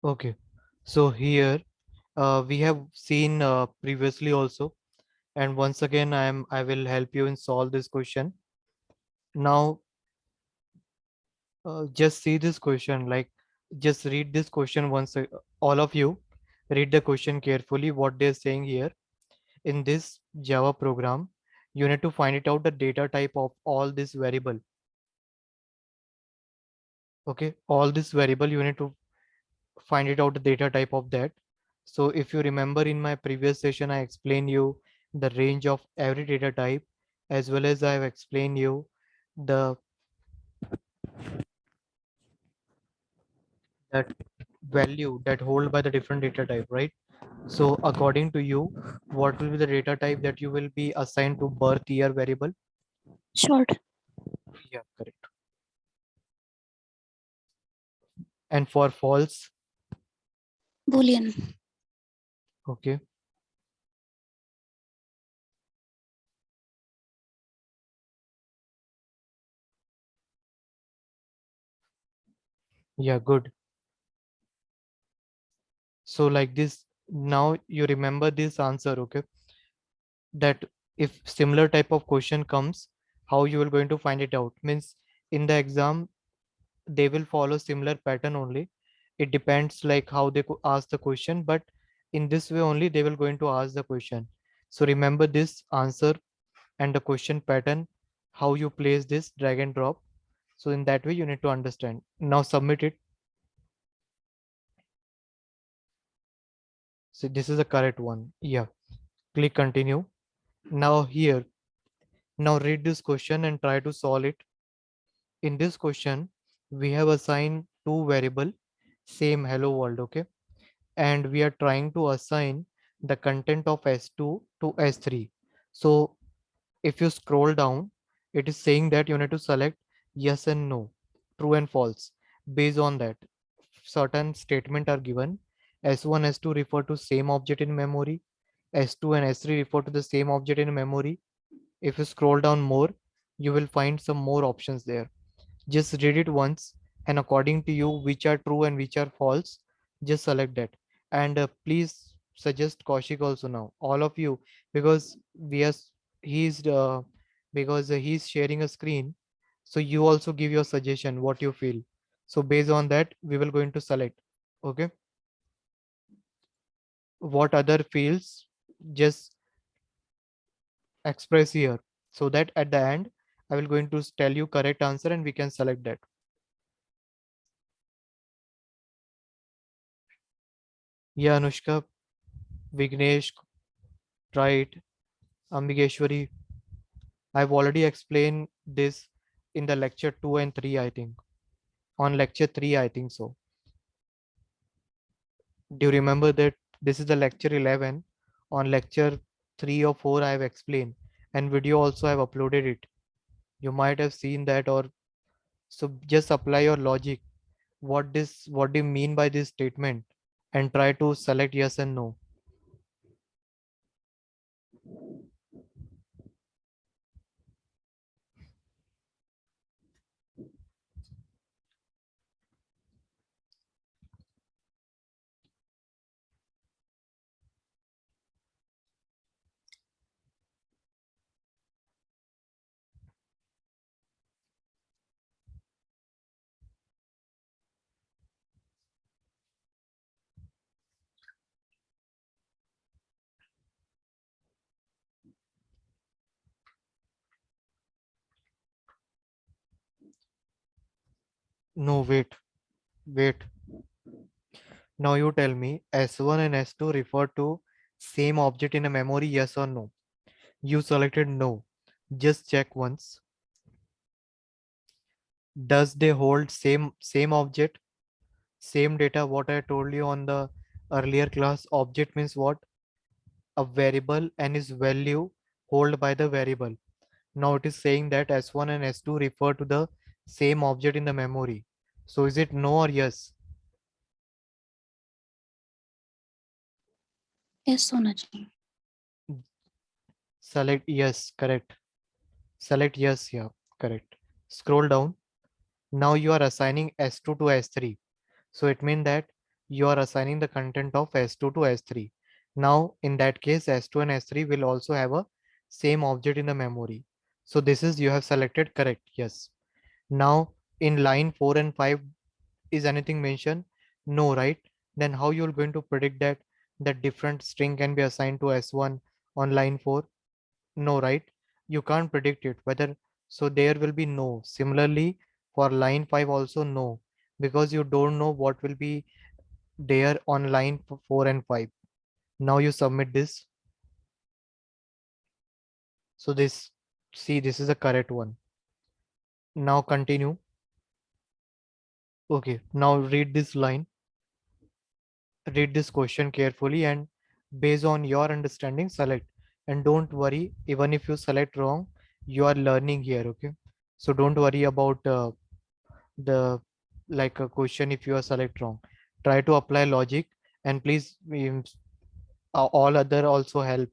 Okay. So here we have seen previously also, and once again I will help you in solve this question. Now just see this question, like just read this question once. All of you read the question carefully. What they're saying here in this Java program, you need to find it out the data type of all this variable. Okay, all this variable you need to find it out the data type of that. So if you remember in my previous session, I explained you the range of every data type, as well as I have explained you the that value that hold by the different data type, right? So according to you, what will be the data type that you will be assigned to birth year variable? Short. Yeah, correct. And for false, Boolean. okay, yeah, good. So like this, now you remember this answer, okay? That if similar type of question comes, how you will going to find it out? Means in the exam, they will follow similar pattern only. It depends like how they ask the question, but in this way only they will going to ask the question. So remember this answer and the question pattern, how you place this drag and drop. So in that way you need to understand. Now submit it. So this is the correct one. Yeah. Click continue. Now here, now read this question and try to solve it. In this question, we have assigned two variable, same hello world, okay? And we are trying to assign the content of S2 to S3. So if you scroll down, it is saying that you need to select yes and no, true and false. Based on that, certain statement are given. S1, S2 refer to same object in memory. S2 and S3 refer to the same object in memory. If you scroll down more, you will find some more options there. Just read it once, and according to you which are true and which are false, just select that. And please suggest Kaushik also now, all of you, because we are he's because he's sharing a screen. So you also give your suggestion what you feel. So based on that we will going to select. Okay, what other fields, just express here, so that at the end I will going to tell you correct answer and we can select that. Yeah, Anushka, Vignesh, try it. Ambigeshwari, I've already explained this in the lecture 2 and 3, I think. On lecture 3, I think so. Do you remember that this is the lecture 11? On lecture 3 or 4, I have explained. And video also I've uploaded it. You might have seen that, or so just apply your logic. What do you mean by this statement? And try to select yes and no. No, wait. Now you tell me S1 and S2 refer to same object in a memory, yes or no? You selected no. Just check once. Does they hold same object, same data? What I told you on the earlier class, object means what? A variable and its value hold by the variable. Now it is saying that S1 and S2 refer to the same object in the memory. So is it no or yes? Yes होना चाहिए. Select yes, correct. Select yes here, correct. Scroll down. Now you are assigning S2 to S3. So it means that you are assigning the content of S2 to S3. Now, in that case, S2 and S3 will also have a same object in the memory. So this is you have selected correct. Yes. Now in line 4 and 5, is anything mentioned? No, right? Then how you're going to predict that different string can be assigned to S1 on line 4? No, right? You can't predict it whether, so there will be no. Similarly, for line 5 also no, because you don't know what will be there on line 4 and 5. Now you submit this. So this, see, this is the correct one. Now continue. Okay, now read this line, read this question carefully, and based on your understanding select. And don't worry, even if you select wrong, you are learning here. Okay, so don't worry about the like a question if you are select wrong. Try to apply logic, and please all other also help.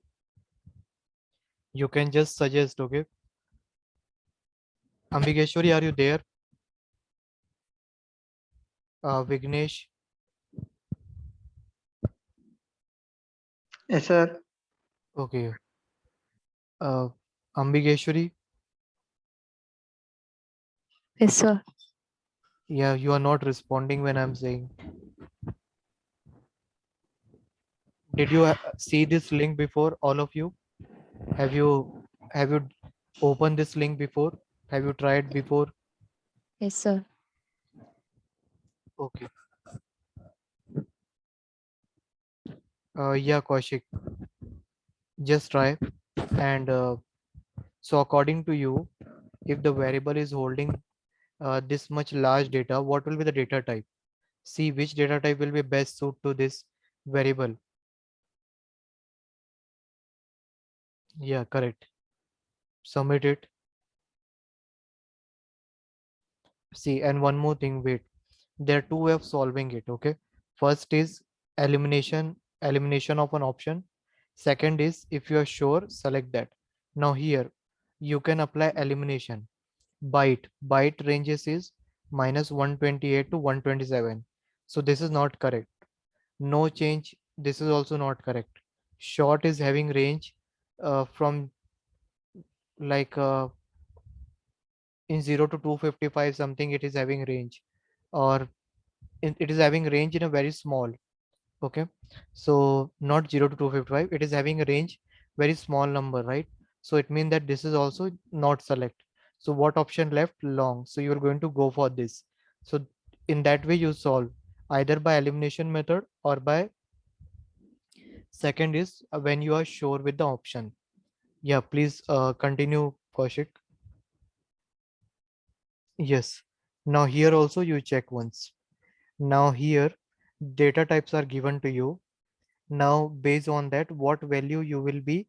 You can just suggest. Okay, Ambigeshwari, are you there? Vignesh? Yes, sir. Okay. uh, Ambigeshwari? Yes, sir. Yeah, you are not responding when I'm saying. Did you see this link before, all of you? Have you opened this link before? Have you tried before? Yes, sir. Okay. Yeah, Kaushik, just try. And so according to you, if the variable is holding this much large data, what will be the data type? See which data type will be best suit to this variable. Yeah, correct. Submit it. See, and one more thing, wait. There are two way of solving it. Okay. First is elimination of an option. Second is if you are sure, select that. Now here you can apply elimination. Byte ranges is minus 128 to 127. So this is not correct. No change. This is also not correct. Short is having range from like in 0 to 255 something, it is having range, or it is having range in a very small. Okay, so not 0 to 255, it is having a range very small number, right? So it means that this is also not select. So what option left? Long. So you are going to go for this. So in that way you solve either by elimination method or by second is when you are sure with the option. Yeah, please continue, Kaushik. Yes. Now here also you check once. Now here data types are given to you. Now based on that, what value you will be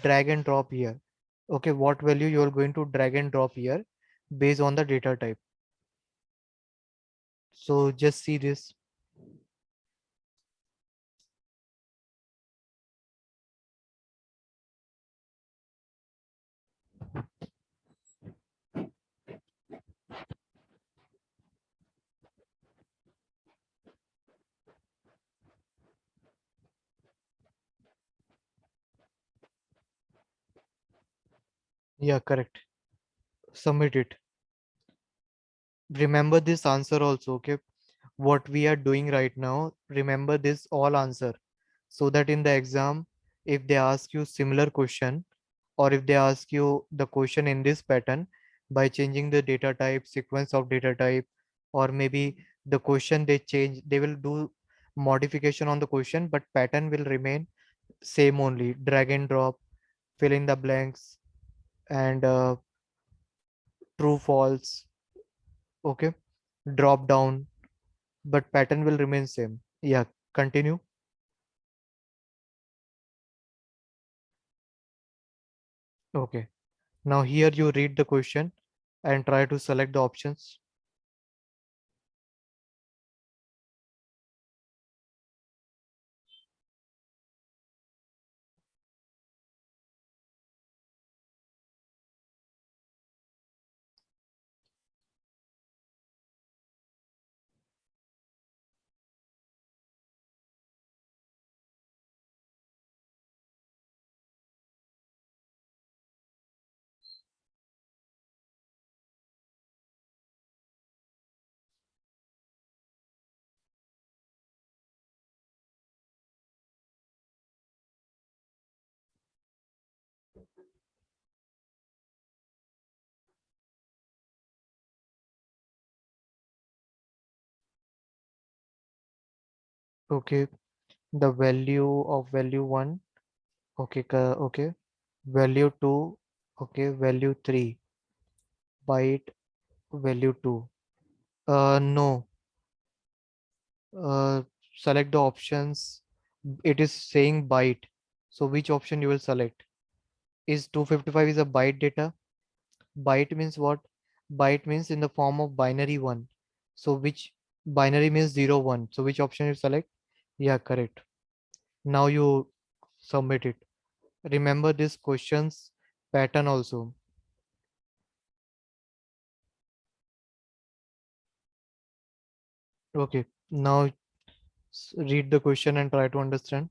drag and drop here. Okay, what value you are going to drag and drop here based on the data type. So just see this. Yeah, correct. Submit it. Remember this answer also. Okay, what we are doing right now, remember this all answer, so that in the exam, if they ask you similar question, or if they ask you the question in this pattern, by changing the data type, sequence of data type, or maybe the question they change, they will do modification on the question, but pattern will remain same only. Drag and drop, fill in the blanks, and true false. Okay, drop down, but pattern will remain same. Yeah, continue. Okay, now here you read the question and try to select the options. Okay, the value of value 1. Okay, okay. Value 2. Okay, value 3. Byte value 2. No. Uh, Select the options. It is saying byte. So which option you will select? Is 255 is a byte data? Byte means what? Byte means in the form of binary one. So which binary means 0, 1. So which option you select? Yeah, correct. Now you submit it. Remember this questions pattern also. Okay. Now read the question and try to understand.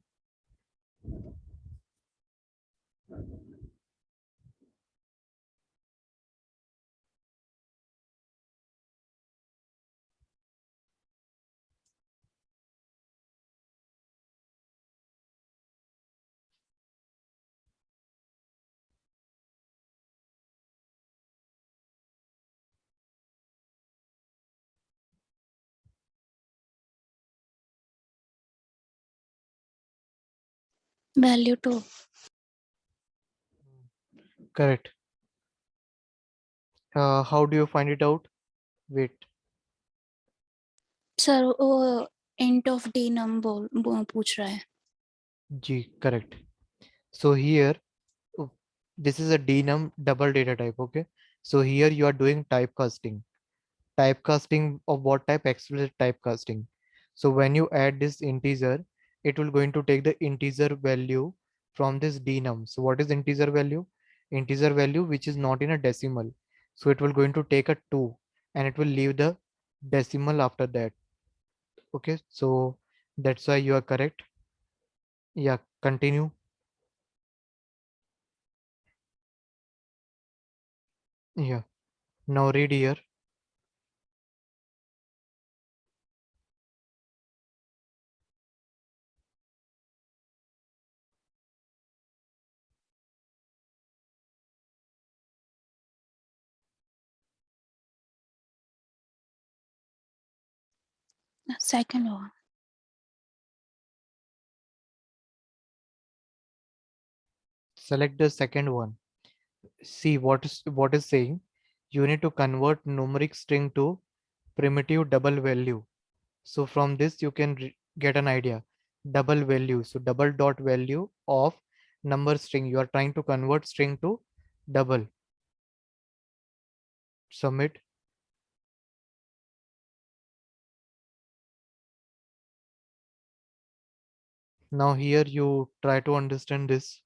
Value 2. Correct. How do you find it out? Wait. Sir वो int of d num पूछ रहा है. G. Correct. So here uh, this is a denum double data type. Okay. So here you are doing typecasting. Typecasting of what type? Explicit typecasting. So when you add this integer, it will going to take the integer value from this denum. So what is integer value? Integer value which is not in a decimal. So it will going to take a 2 and it will leave the decimal after that. Okay, so that's why you are correct. Yeah, continue. Yeah, now read here. Second one. Select the second one. See what is saying. You need to convert numeric string to primitive double value. So from this you can get an idea. Double value. So double dot value of number string. You are trying to convert string to double. Submit. Now here you try to understand this.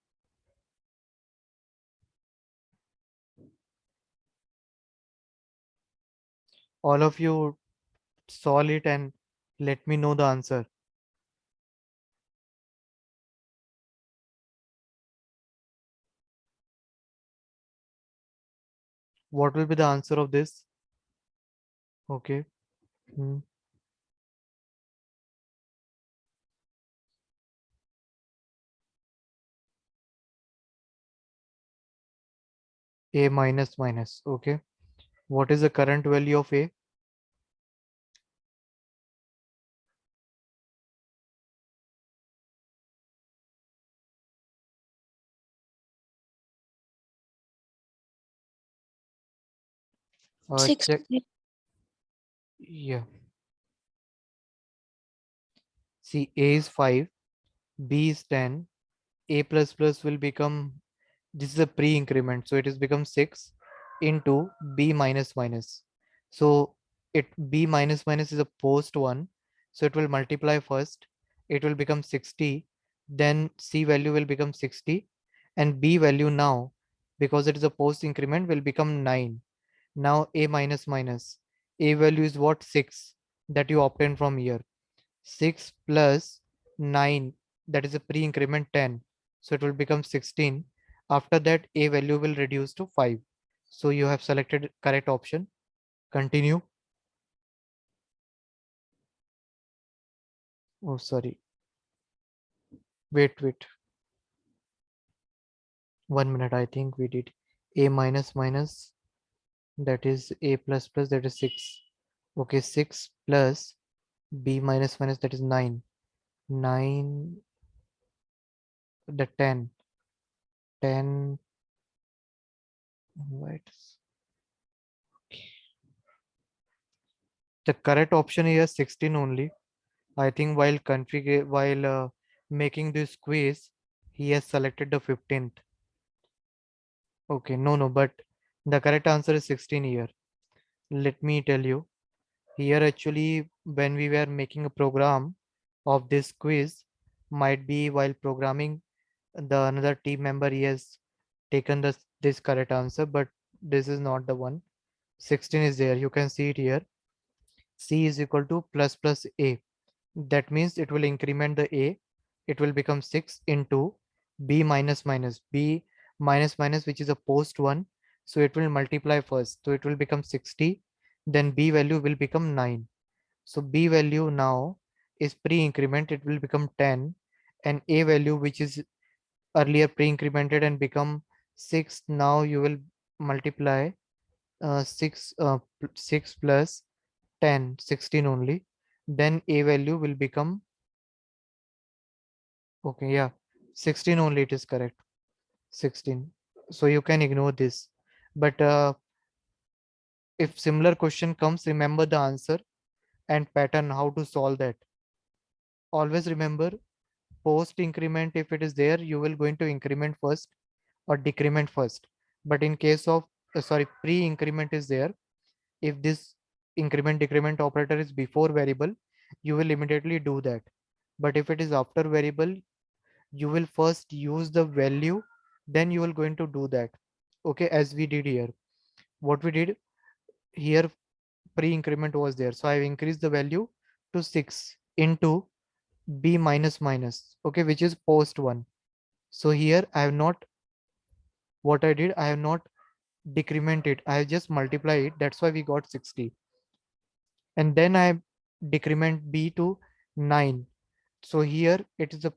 All of you solve it and let me know the answer. What will be the answer of this? Okay. Hmm. A minus minus. Okay. What is the current value of A? Six. Check. Yeah. See, A is 5, B is 10, A plus plus will become, this is a pre-increment, so it is become 6 into B minus minus. So it B minus minus is a post one, so it will multiply first, it will become 60, then C value will become 60, and B value now, because it is a post increment, will become 9. Now A minus minus, A value is what? 6 that you obtain from here. 6 plus 9, that is a pre-increment 10, so it will become 16. After that A value will reduce to 5. So you have selected correct option. Continue. Oh, sorry. Wait. 1 minute, I think we did a minus minus, that is a plus plus, that is 6. Okay, 6 plus b minus minus, that is 9. 9, the 10. 10, right. The correct option here is 16 only. I think while configure, while making this quiz, he has selected the 15th. Okay, no, but the correct answer is 16 here. Let me tell you. Here actually, when we were making a program of this quiz, might be while programming, the another team member, he has taken this correct answer, but this is not the one. 16 is there. You can see it here. C is equal to plus plus A. That means it will increment the A. It will become 6 into B minus minus. B minus minus, which is a post one. So it will multiply first. So it will become 60. Then B value will become 9. So B value now is pre-increment. It will become 10. And A value, which is earlier pre-incremented and become 6. Now you will multiply 6 plus 10, 16 only. Then A value will become, okay, yeah, 16 only, it is correct. 16. So you can ignore this. But if similar question comes, remember the answer and pattern how to solve that. Always remember, post increment, if it is there, you will going to increment first or decrement first. But in case of, sorry, pre-increment is there, if this increment decrement operator is before variable, you will immediately do that. But if it is after variable, you will first use the value, then you will going to do that. Okay, as we did here. What we did here, pre-increment was there, so I have increased the value to 6 into b minus minus, okay, which is post one. So here I have not, what I did, I have not decrement it, I have just multiply it, that's why we got 60. And then I decrement b to 9. So here it is a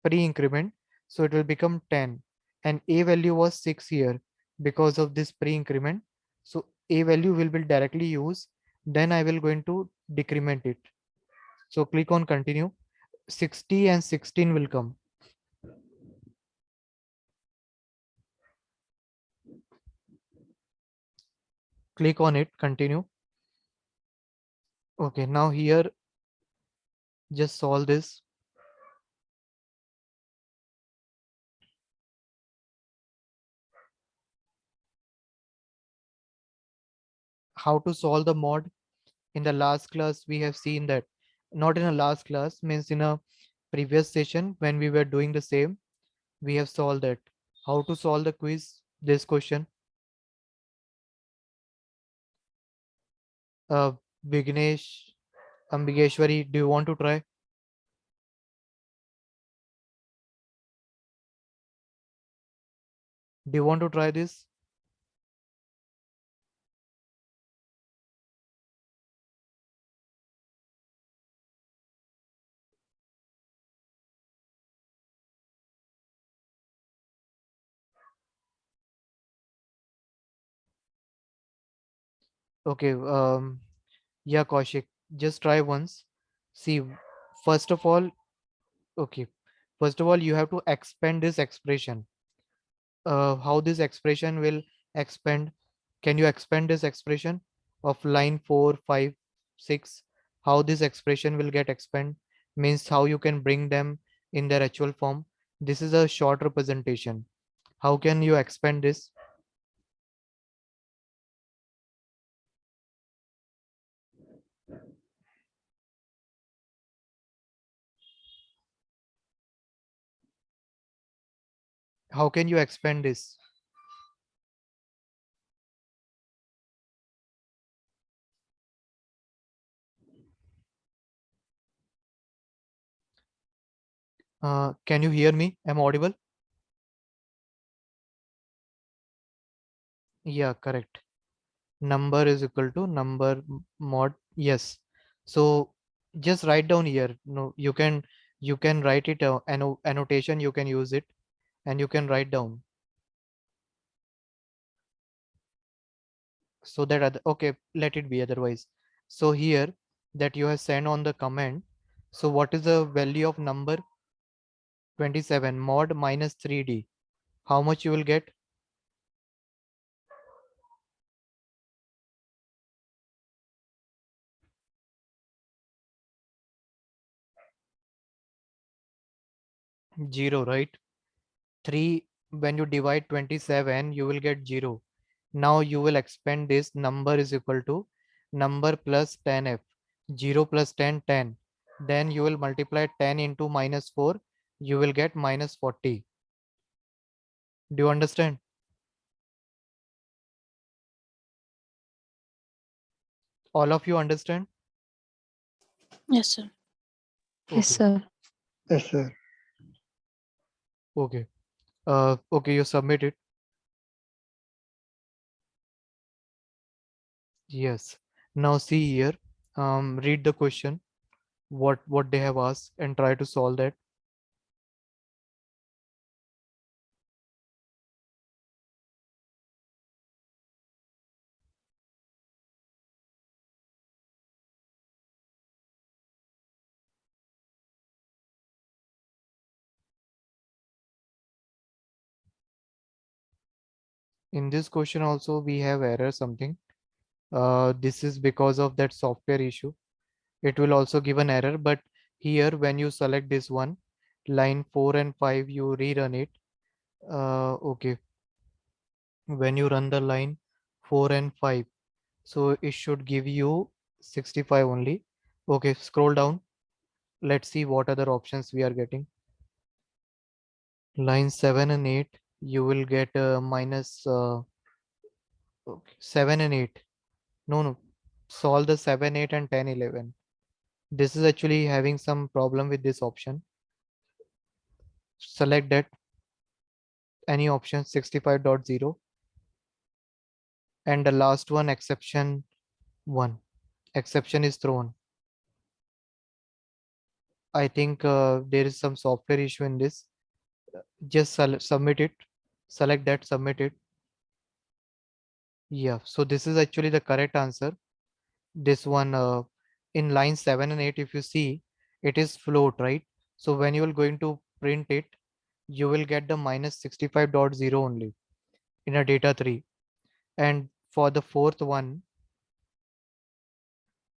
pre-increment, so it will become 10. And a value was 6 here because of this pre-increment. So a value will be directly used. Then I will going to decrement it. So click on continue. 60 and 16 will come. Click on it, continue. Okay, now here just solve this. How to solve the mod? In the last class we have seen that, not in a last class, means in a previous session when we were doing the same, we have solved that. How to solve the quiz, this question? uh Vignesh, Ambigeshwari, do you want to try? Do you want to try this? Okay, yeah, Kaushik, just try once. See, first of all, okay, first of all, you have to expand this expression. How this expression will expand? Can you expand this expression of line 4, 5, 6? How this expression will get expand? Means how you can bring them in their actual form. This is a short representation. How can you expand this? How can you expand this? Can you hear me? Am I audible? Yeah, correct. Number is equal to number mod. Yes. So just write down here. No, you can write it annotation. You can use it and you can write down. so that okay, let it be otherwise. So here that you have sent on the comment, so what is the value of number 27 mod minus 3d? How much you will get? Zero, right? 3, when you divide 27 you will get 0. Now you will expand this number is equal to number plus 10f. 0 plus 10, 10. Then you will multiply 10 into minus 4, you will get minus 40. Do you understand? All of you understand? Yes, sir. Yes, Okay. sir. Yes, sir. Okay. Okay, you submit it. Yes. Now see here. Read the question, what they have asked, and try to solve that. In this question also we have error something. This is because of that software issue. It will also give an error, but here when you select this one, line 4 and 5, you rerun it. Okay, when you run the line 4 and 5, so it should give you 65 only. Okay, scroll down. Let's see what other options we are getting. Line 7 and 8, you will get minus okay, 7 and 8. No, solve the 7, 8 and 10, 11. This is actually having some problem with this option. Select that any option 65.0, and the last one exception 1. Exception is thrown. I think there is some software issue in this. Just submit it. Select that, submit it. Yeah, so this is actually the correct answer. This one in line 7 and 8, if you see, it is float, right? So when you are going to print it, you will get the minus 65.0 only in a data 3. And for the fourth one,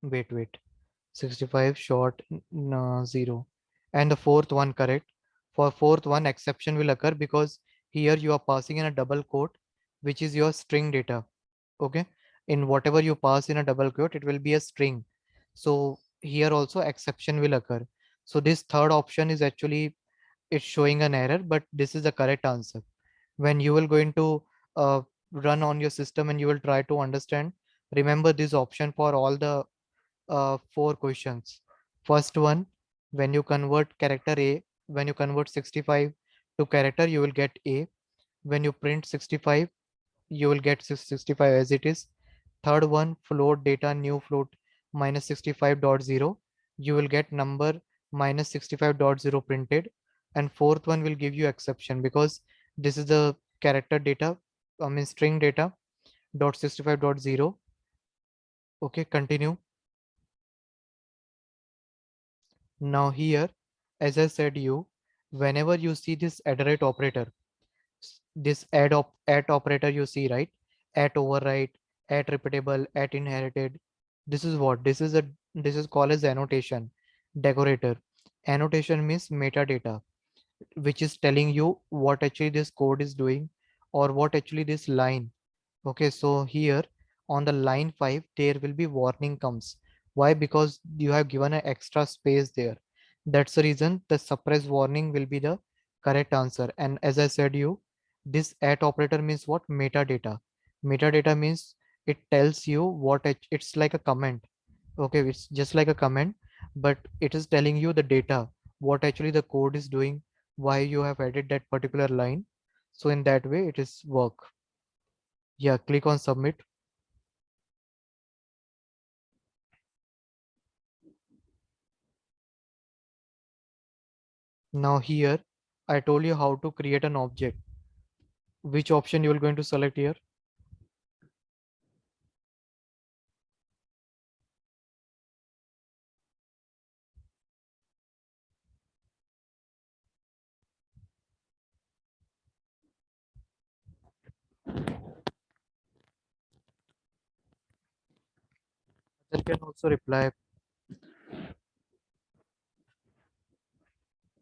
wait, 65 short, no, 0. And the fourth one, correct. For fourth one, exception will occur because here you are passing in a double quote, which is your string data. Okay, in whatever you pass in a double quote, it will be a string. So here also exception will occur. So this third option is actually, it's showing an error, but this is the correct answer. When you will going to run on your system and you will try to understand, remember this option for all the 4 questions. First one, when you convert character A, when you convert 65 to character, you will get A. When you print 65, you will get 65 as it is. Third one, float data new float minus 65.0, you will get number minus 65.0 printed. And fourth one will give you exception because this is the character data, I mean string data dot 65.0. Okay, continue. Now here, as I said you, whenever you see this add rate operator, this at operator you see, right? At override, at repeatable, at inherited. This is what? This is called as annotation, decorator. Annotation means metadata, which is telling you what actually this code is doing or what actually this line. Okay, so here on the line 5, there will be warning comes. Why? Because you have given an extra space there. That's the reason the suppress warning will be the correct answer. And as I said you, this at operator means what? Metadata. Metadata means it tells you what it's like a comment. Okay, it's just like a comment, but it is telling you the data, what actually the code is doing, why you have added that particular line. So in that way, it is work. Yeah, click on submit. Now here, I told you how to create an object. Which option you are going to select here? can also reply.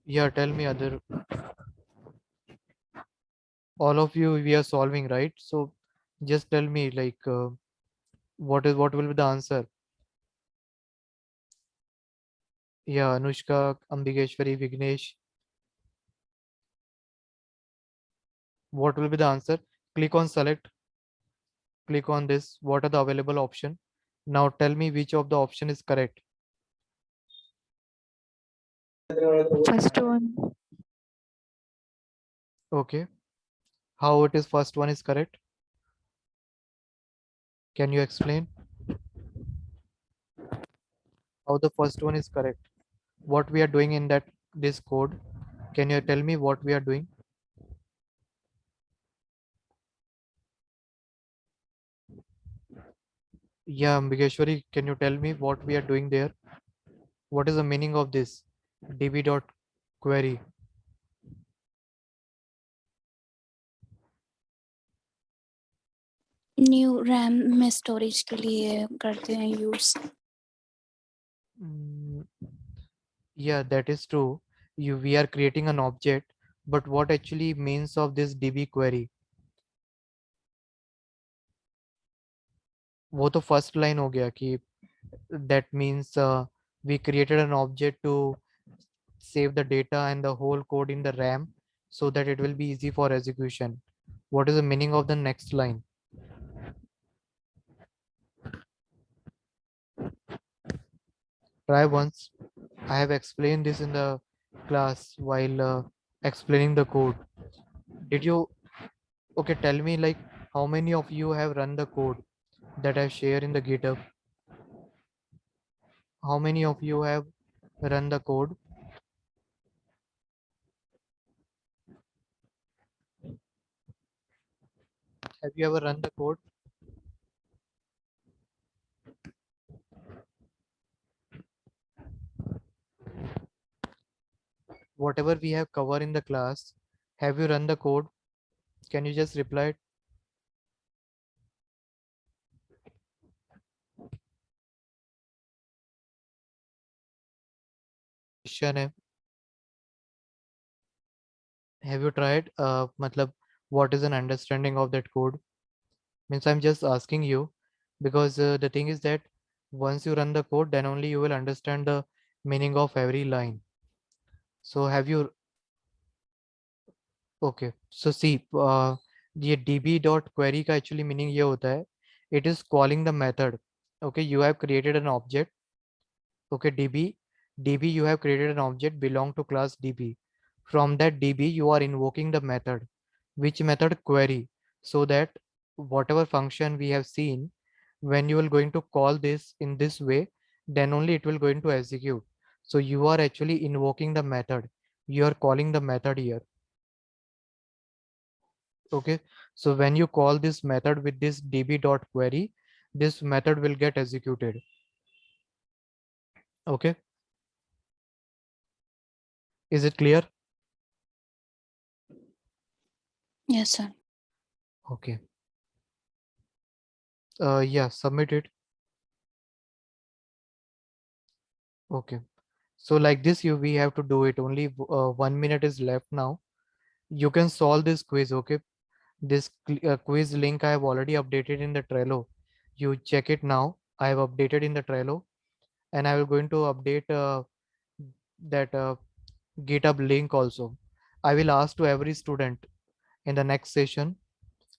Yeah, tell me other. All of you, we are solving, right? So just tell me like what will be the answer? Yeah, Anushka, Ambigeshwari, Vignesh. What will be the answer? Click on select. Click on this. What are the available option? Now tell me which of the option is correct. First one. Okay. How it is first one is correct? Can you explain how the first one is correct? What we are doing in that this code? Can you tell me what we are doing? Yeah, Ambigeshwari, can you tell me what we are doing there? What is the meaning of this db dot query? New RAM में storage के लिए करते हैं use. Mm, yeah, that is true. We are creating an object, but what actually means of this db query? वो तो first line हो गया कि that means we created an object to save the data and the whole code in the RAM so that it will be easy for execution. What is the meaning of the next line? Try once. I have explained this in the class while explaining the code. Did you? Okay, tell me like how many of you have run the code that I share in the GitHub? How many of you have run the code? Have you ever run the code? Whatever we have covered in the class, have you run the code? Can you just reply it? Question है, have you tried? Matlab, what is an understanding of that code? Means I'm just asking you because the thing is that once you run the code, then only you will understand the meaning of every line. So have you? Okay. So see, ये db dot query का actually meaning ये होता है. It is calling the method. Okay, you have created an object. Okay, db you have created an object belong to class db. From that db you are invoking the method. Which method? Query. So that whatever function we have seen, when you are going to call this in this way, then only it will going to execute. So you are actually invoking the method. You are calling the method here. Okay, so when you call this method with this db dot query, this method will get executed. Okay, is it clear? Yes, sir. Okay. Yeah, submit it. Okay, so like this we have to do it. Only 1 minute is left now. You can solve this quiz. Okay, this quiz link I have already updated in the Trello. You check it now. I have updated in the Trello, and I will going to update that GitHub link also. I will ask to every student in the next session.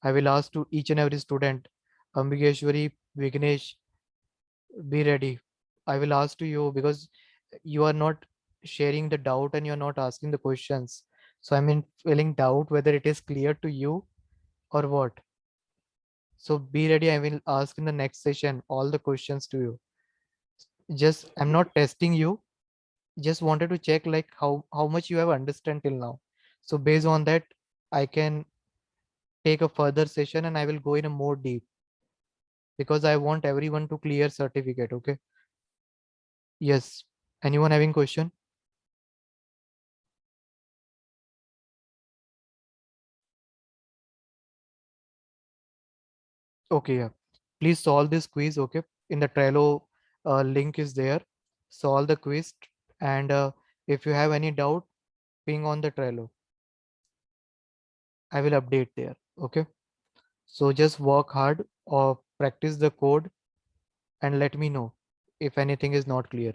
I will ask to each and every student, Ambigeshwari, Vignesh, be ready. I will ask to you because you are not sharing the doubt and you're not asking the questions. So I'm in feeling doubt whether it is clear to you or what. So be ready. I will ask in the next session all the questions to you. Just I'm not testing you. Just wanted to check like how much you have understand till now. So based on that, I can take a further session and I will go in a more deep because I want everyone to clear certificate. Okay. Yes. Anyone having question? Okay, yeah. Please solve this quiz, okay? In the Trello link is there. Solve the quiz, and if you have any doubt, ping on the Trello. I will update there. Okay. So just work hard or practice the code and let me know if anything is not clear.